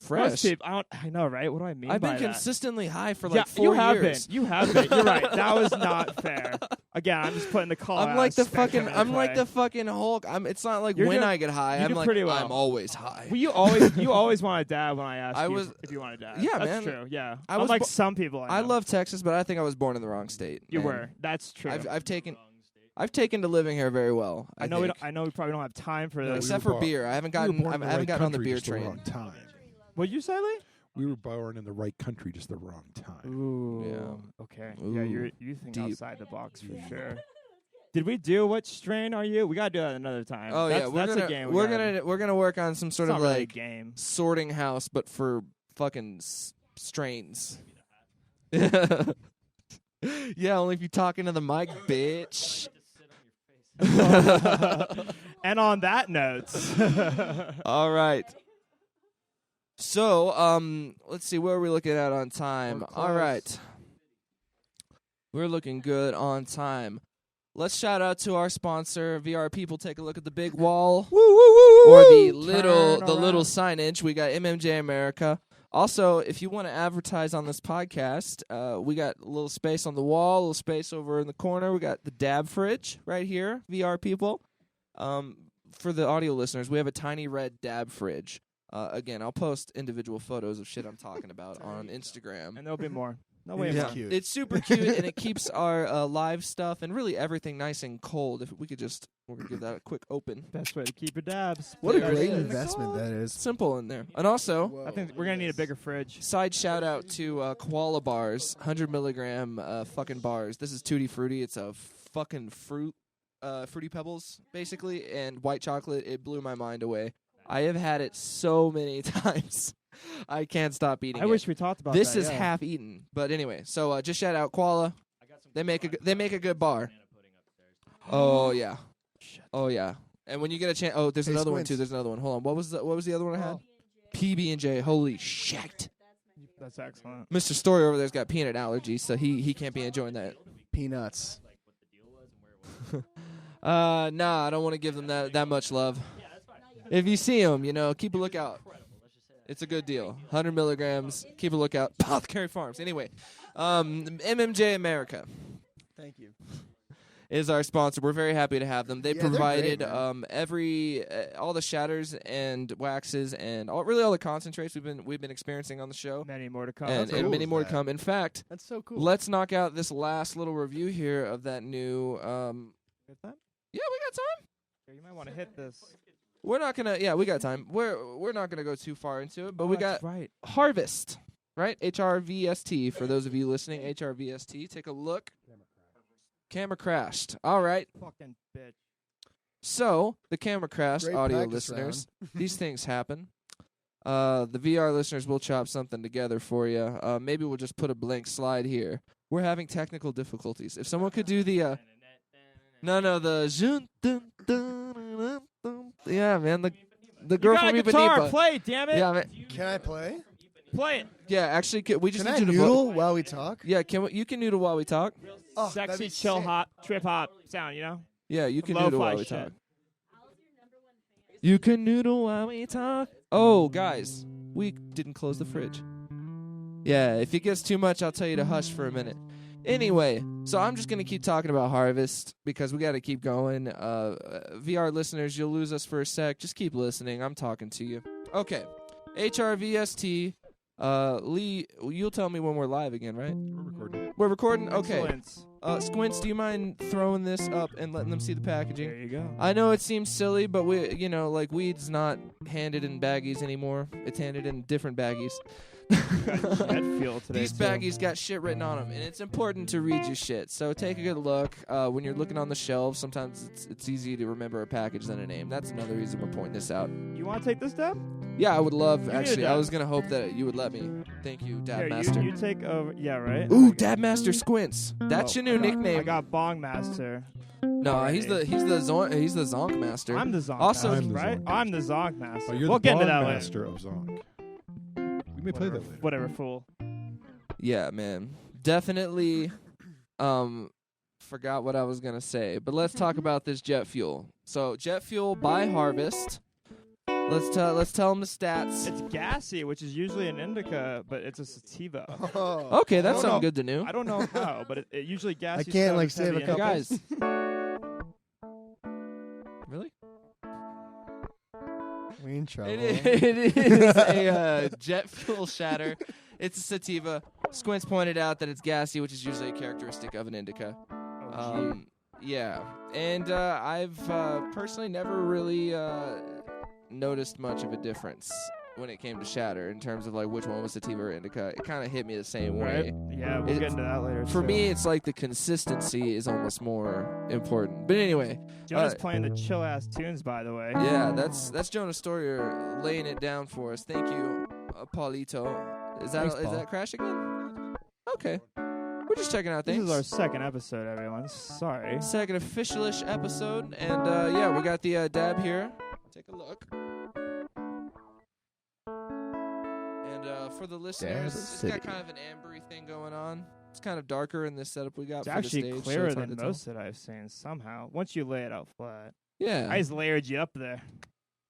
Most Fresh. people- I know, right? What do I mean I've by been that? consistently high for Yeah, like 4 you have years. been. You have been. You're right. That was not fair. Again, I'm just putting the call. I'm like the fucking Hulk. It's not like You're when doing- I get high. you I'm do like pretty well. I'm always high. Well, you always want to dab when I ask I you was- if you want to dab. Yeah, that's man. true. Yeah, I was unlike bo- some people. I know. love Texas, but I think I was born in the wrong state. You man. were. That's true. I've taken to living here very well. I know. I know. We probably don't have time for No, this. Except were for bo- beer. I haven't We were gotten. born I in the haven't right gotten on the country, beer just the train. wrong time. What'd you say, Lee? We were born in the right country, just the wrong time. Ooh. Yeah. Okay. Ooh, Yeah, you think deep. outside the box for sure. Did we do what strain are you? We gotta do that another time. Oh that's, yeah, that's a game. we're gonna work on some sort it's of not really a like game. sorting house, but for fucking strains. Yeah, only if you talk into the mic, bitch. And on that note, All right. So, let's see, where are we looking at on time? We're All close. right. We're looking good on time. Let's shout out to our sponsor, VR People. Take a look at the big wall or the little around. signage. We got MMJ America. Also, if you want to advertise on this podcast, we got a little space on the wall, a little space over in the corner. We got the dab fridge right here, VR People. For the audio listeners, we have a tiny red dab fridge. Again, I'll post individual photos of shit I'm talking about on Instagram. and there'll be more. No It way is more. cute. It's super cute, and it keeps our live stuff and really everything nice and cold. If we could just, we're going to give that a quick open. Best way to keep your dabs. What a There it great is. investment that is. Simple in there. And also, I think we're gonna need a bigger fridge. side shout out to Koala Bars, 100 milligram fucking bars. This is Tutti Frutti. It's a fucking Fruity Pebbles, basically, and white chocolate. It blew my mind away. I have had it so many times. I can't stop eating I it. wish we talked about This that. is yeah. half eaten. But anyway, so just shout out Koala. They make a good bar. Oh yeah. Shit. Oh yeah. And when you get a chance, there's Hey, another one Squints. too. There's another one. Hold on. What was the other one I had? Oh. PB&J. Holy shit. That's excellent. Mr. Story over there's got peanut allergies, so he can't be enjoying that. Peanuts. Nah, I don't want to give them that much love. If you see them, keep a lookout. It's a good deal. 100 milligrams. Keep a lookout. Apothecary Farms. Anyway, MMJ America Thank you. is our sponsor. We're very happy to have them. They Yeah, they're provided great, man. all the shatters and waxes and all the concentrates we've been experiencing on the show, Many more to come. and cool many is more to that? come. In fact, That's so cool. let's knock out this last little review here of that new. Get that? Yeah, we got time. You might want to hit this. We're not gonna. Yeah, we got time. We're not gonna go too far into it, but we got That's right. Harvest, right? HRVST. For those of you listening, HRVST. Take a look. Camera crashed. All right. Fucking bitch. So the camera crashed. Great Audio practice listeners, these things happen. The VR listeners will chop something together for you. Maybe we'll just put a blank slide here. We're having technical difficulties. If someone could do the yeah, man, the girl You got from a guitar. Ipanema. Play, damn it. Yeah, man. Can I play? Play it. Yeah, actually, we just Can I need you to noodle vote. while we talk? Yeah, you can noodle while we talk. Oh, that'd Sexy, be chill, sick. hop, trip hop sound, you know? Yeah, you can Lo-fi noodle while we shit. talk. You can noodle while we talk. Oh, guys, we didn't close the fridge. Yeah, if it gets too much, I'll tell you to hush for a minute. Anyway, so I'm just going to keep talking about Harvest because we got to keep going. VR listeners, you'll lose us for a sec. Just keep listening. I'm talking to you. Okay. HRVST. Lee, you'll tell me when we're live again, right? We're recording. We're recording? Okay. Excellent. Squints, do you mind throwing this up and letting them see the packaging? There you go. I know it seems silly, but weed's not handed in baggies anymore. It's handed in different baggies. Jet fuel today. These too. baggies got shit written on them, and it's important to read your shit. So take a good look. When you're looking on the shelves, sometimes it's easy to remember a package than a name. That's another reason we're pointing this out. You want to take this, Deb? Yeah, I would love, Give me a actually. I dab. was going to hope that you would let me. Thank you, Dab Here, Master. you take over. Yeah, right? Ooh, Dab Master Squints. That's Oh, your new nickname. I got Bong Master. No, he's the Zonk Master. I'm the Zonk Also- Master, I'm the right? Zonk. I'm the Zonk Master. Oh, you're we'll the get into bond that later. master of Zonk. We may play that later. Whatever, fool. Yeah, man. Definitely forgot what I was going to say. But let's talk about this jet fuel. So, jet fuel by Harvest. Let's tell them the stats. It's gassy, which is usually an indica, but it's a sativa. Oh. Okay, that's I don't something know. good to know. I don't know how, but it usually gassy. I can't, stuff like, is save heavy a couple. Guys. Really? We in trouble. It is a jet fuel shatter. It's a sativa. Squints pointed out that it's gassy, which is usually a characteristic of an indica. Oh, Yeah, and I've personally never really noticed much of a difference when it came to shatter in terms of like which one was sativa or indica. It kind of hit me the same right? way. Yeah, we'll It- get into that later. For too. me, it's like the consistency is almost more important. But anyway, Jonah's playing the chill ass tunes, by the way. yeah, that's Jonah Stoyer laying it down for us. Thank you, Paulito. Is Thanks, Paul. that crash again? Okay, we're just checking out This things. is our second episode, everyone. Sorry. Second official-ish episode, and yeah, we got the dab here. Take a look. And for the listeners, Dab it's got City. kind of an ambery thing going on. It's kind of darker in this setup we got It's for actually the stage. so clearer it's hard than to tell. most that I've seen somehow. Once you lay it out flat. Yeah. I just layered you up there.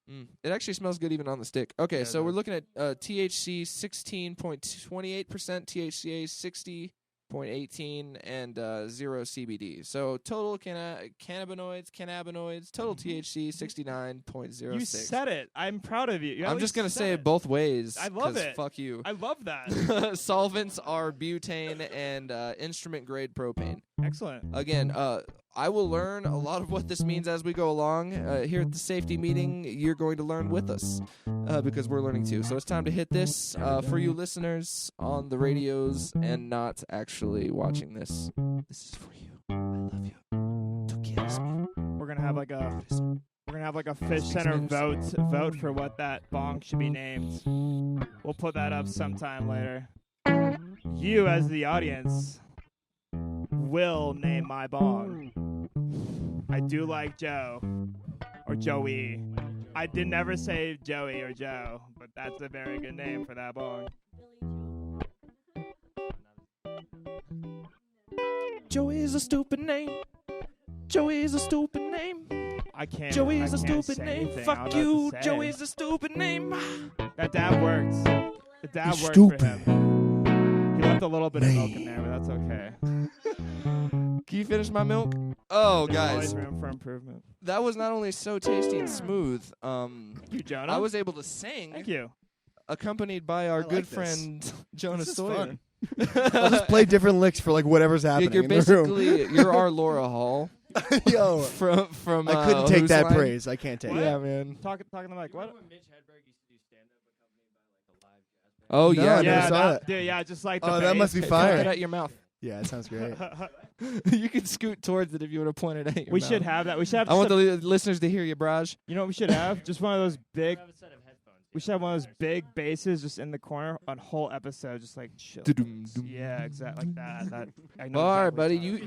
It actually smells good even on the stick. Okay, Yeah, so it we're does. looking at THC 16.28%, THCA 60.18, and 0 CBD. So total cannabinoids, total THC 69.06. You said it. I'm proud of you. You at I'm just least going to said say it both ways. I love 'cause it. Fuck you. I love that. Solvents are butane and instrument grade propane. Excellent. Again, I will learn a lot of what this means as we go along. Here at the safety meeting, you're going to learn with us because we're learning too. So it's time to hit this for you listeners on the radios and not actually watching this. This is for you. I love you. Don't kiss me. We're gonna have like a fish center vote for what that bong should be named. We'll put that up sometime later. You as the audience will name my bong. I do like Joe or Joey. I did never say Joey or Joe, but that's a very good name for that bong. Joey is a stupid name. Joey is a stupid name. I can't. Joey I is a can't stupid say name. anything. I Fuck don't know you. what to say. Joey is a stupid name. That dab works. The dab He's worked stupid. for him. He left a little bit of milk in there, but that's okay. Can you finish my milk? Oh, There's always guys, room for improvement. that was not only so tasty and smooth. You, Jonah. I was able to sing, Thank you. accompanied by our I like good this. friend Jonah This is Stoyer. fun. I'll just play different licks for like whatever's happening You're in the room. basically you're our Laura Hall Yo, from. I couldn't take Who's that Line? praise. I can't take it. Yeah, man. Talking to the mic. What? Oh No, yeah, I never Yeah, saw that, dude, yeah, just like the Oh, that bass. must be Point fire. it at your mouth. Yeah, it sounds great. You can scoot towards it if you want to point it at your We mouth. should have that. We should have. I want some- the listeners to hear you, Braj. You know what we should have? Just one of those big. We should have one of those big basses just in the corner, on whole episode, just like chill. Yeah, exactly like that. I know All right, exactly buddy. what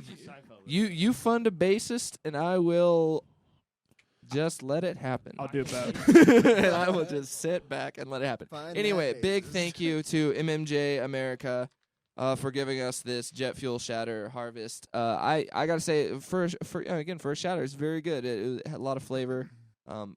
it's You fund a bassist, and I will just let it happen. I'll do both. And I will just sit back and let it happen. Find Anyway, that big bassist. thank you to MMJ America for giving us this jet fuel shatter harvest. I gotta say, for a shatter, it's very good. It had a lot of flavor.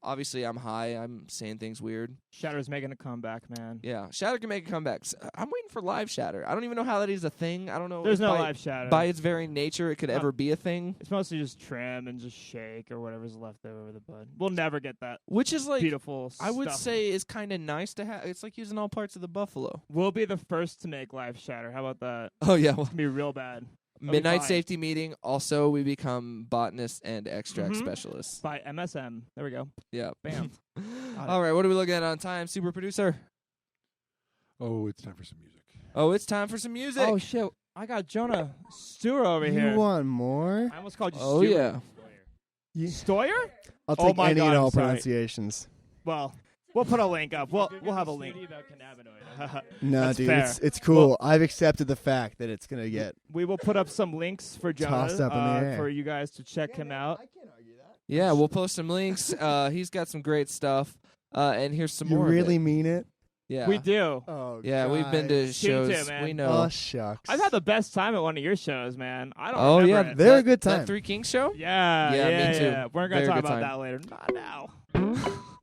Obviously, I'm high. I'm saying things weird. Shatter's making a comeback, man. Yeah, shatter can make a comeback. I'm waiting for live shatter. I don't even know how that is a thing. I don't know. There's if no by, live shatter. By its very nature, it could No. ever be a thing. It's mostly just trim and just shake or whatever's left over the bud. We'll never get that Which is like, beautiful I would stuff. say, is kind of nice to have. It's like using all parts of the buffalo. We'll be the first to make live shatter. How about that? Oh yeah, well, It's gonna be real bad. midnight fine. safety meeting. Also, we become botanists and extract Mhm. specialists. By MSM. There we go. Yeah. Bam. All right, what are we looking at on time, super producer? Oh, it's time for some music. Oh, it's time for some music. Oh shit! I got Jonah Stoyer over You here. want more? I almost called you Oh, Stewart. yeah. Stoyer? I'll Oh take my any God, and all I'm sorry. pronunciations. Well, we'll put a link up. We'll have a link. No, That's dude, fair. it's cool. I've accepted the fact that it's gonna get We will put up some links for Jonah Tossed up in the air. for you guys to check him out. Yeah, we'll post some links. He's got some great stuff. And here's some You more. really of it. mean it? Yeah. We do. Oh, Yeah, we've been to guys. Tune shows. too, man. We know. Oh shucks. I've had the best time at one of your shows, man. I don't Oh remember yeah, it. They're a that- good That time. Three Kings show. Yeah, Yeah, me too. yeah. We're gonna Very talk good about time. that later. Not now.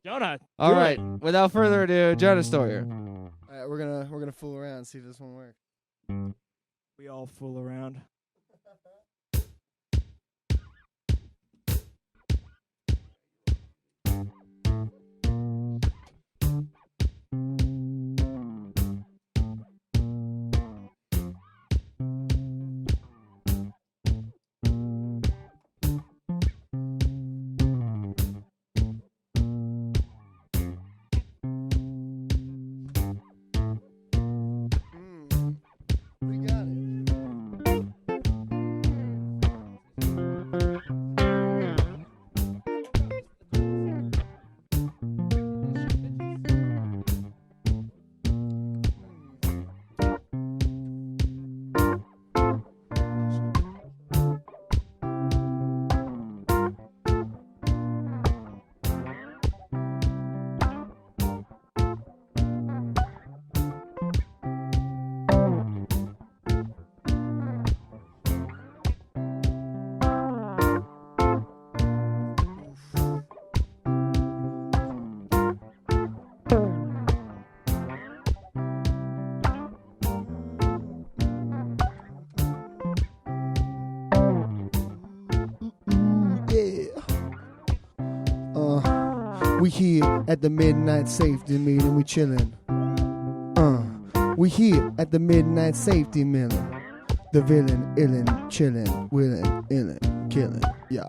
Jonah. All do right. it. Without further ado, Jonah Stoyer. All right, we're gonna fool around and see if this one works. We all fool around. We got it. Yeah. We here at the midnight safety meeting, we chillin'. We here at the midnight safety meeting. The villain, illin', chillin', willin', illin', killin', yeah.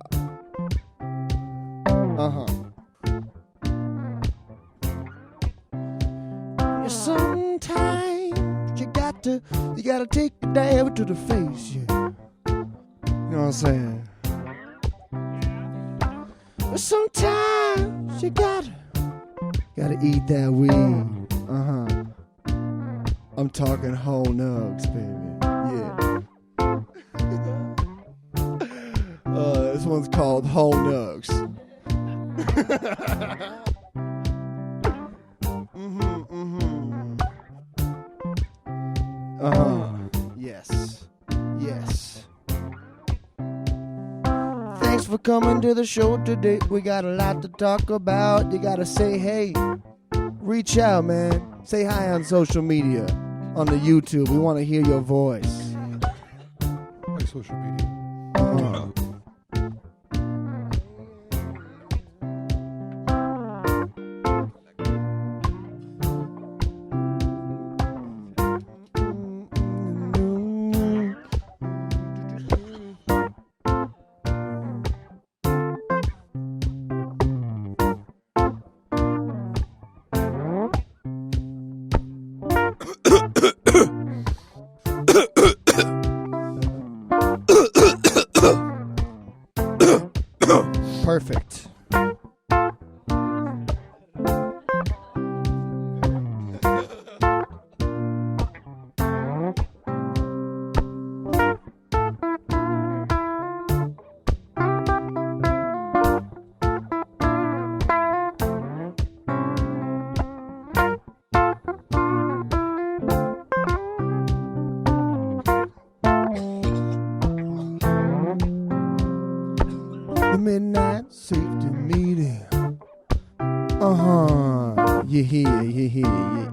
Sometimes you gotta take the devil to the face, yeah. You know what I'm saying? But sometimes you gotta eat that weed. I'm talking whole nugs, baby. Yeah. This one's called Whole Nugs. Yes. Yes. Thanks for coming to the show today. We got a lot to talk about. You gotta say hey. Reach out, man. Say hi on social media. On the YouTube. We want to hear your voice. My social media. Perfect. The midnight safety meeting. You hear, yeah.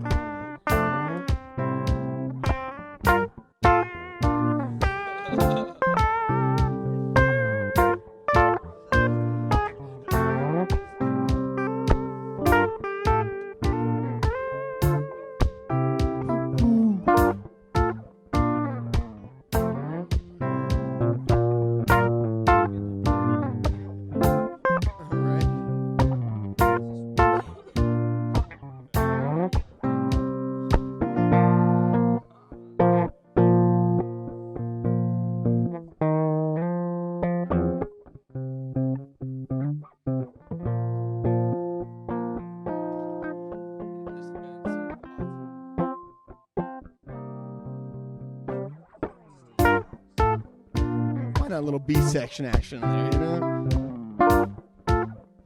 Why not a little B-section action there, you know?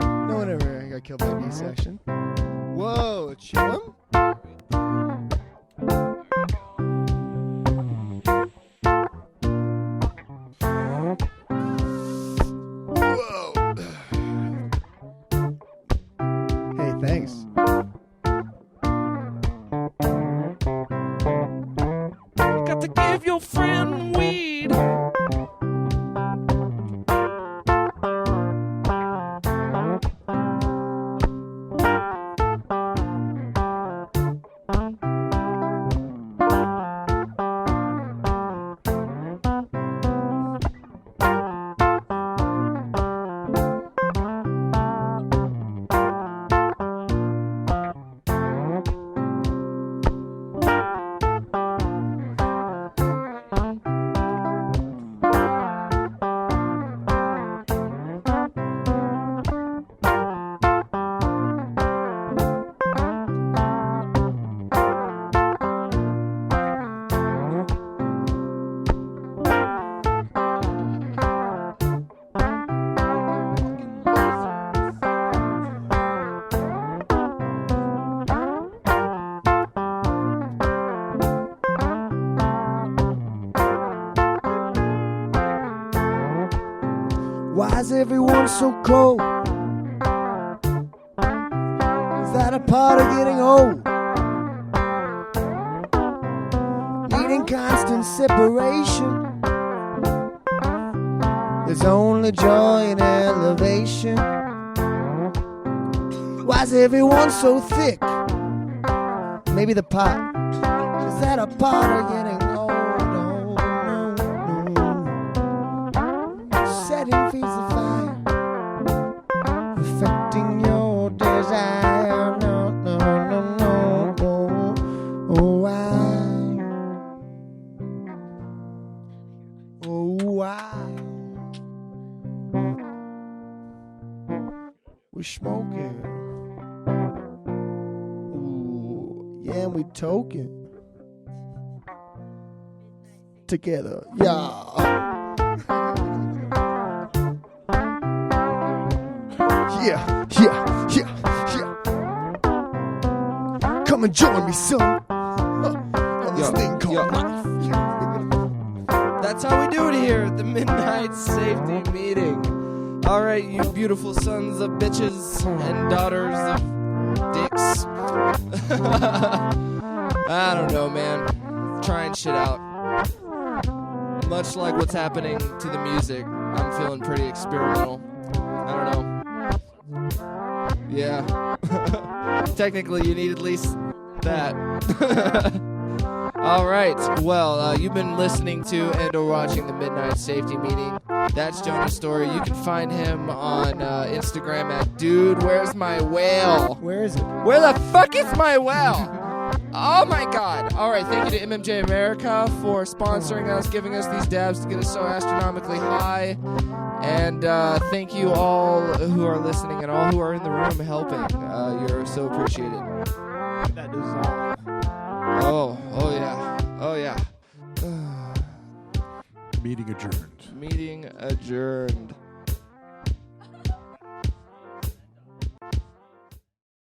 No, whatever. I got killed by B-section. Whoa, chill him? Whoa. Hey, thanks. Got to give your friend weed. Why's everyone so cold? Is that a part of getting old? Needing constant separation. There's only joy in elevation. Why's everyone so thick? Maybe the pot. Is that a part of getting old? Setting feeds the fire, affecting your desire. No. Oh, why? We're smoking. Ooh, yeah, and we toking together. Yeah. Yeah, yeah, yeah, yeah. Come and join me, son. On this Yo, thing called yo. life. That's how we do it here at the Midnight Safety Meeting. All right, you beautiful sons of bitches and daughters of dicks. I don't know, man. Trying shit out. Much like what's happening to the music, I'm feeling pretty experimental. I don't know. Yeah. Technically, you need at least that. All right. Well, you've been listening to and or watching the Midnight Safety Meeting. That's Jonah Stoyer. You can find him on Instagram at Dude, Where's My Whale? Where is it? Where the fuck is my whale? Oh my god. All right, thank you to MMJ America for sponsoring us, giving us these dabs to get us so astronomically high. And thank you all who are listening and all who are in the room helping. You're so appreciated. That dissolve. Oh yeah. Oh yeah. Meeting adjourned. Meeting adjourned.